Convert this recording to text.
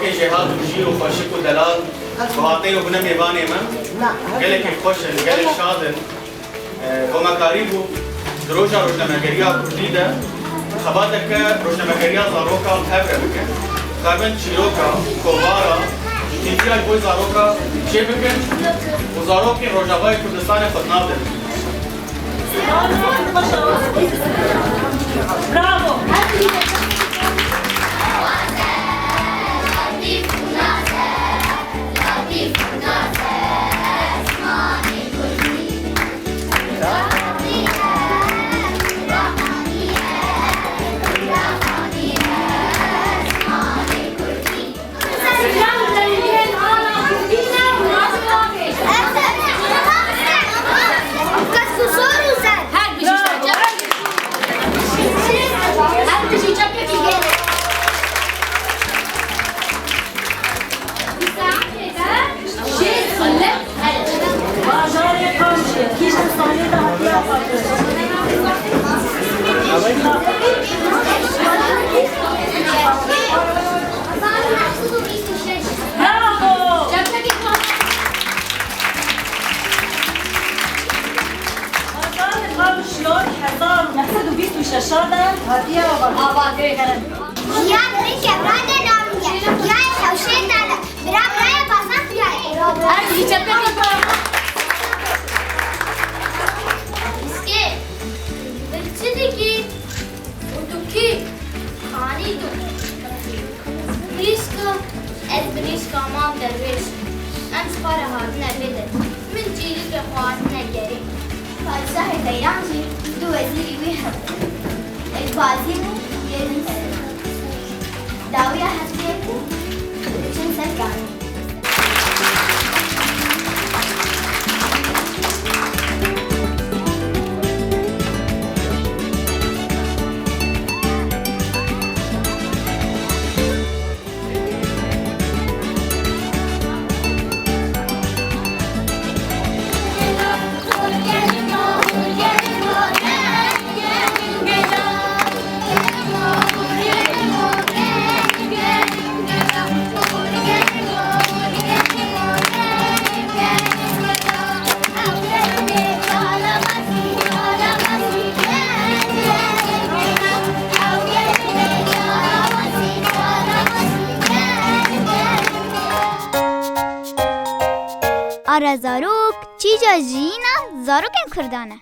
Zarokên jêhat û jî û xweşik û delal bi hateyê bûne mêvanê me gelekê xweş in, gelek şad in. Komekarî bû di roja rojnamegeriya Kurdî de xebateke rojnamegeriya zarokan hevre bike. Xebin çîroka, kovara, tîtiya ji bo zaroka çê bikin û zarokên Rojavayê Kurdistanê xwedinav din. Bravo! Ara Zarok, çêja jîyîna Zarokên Kurdan e.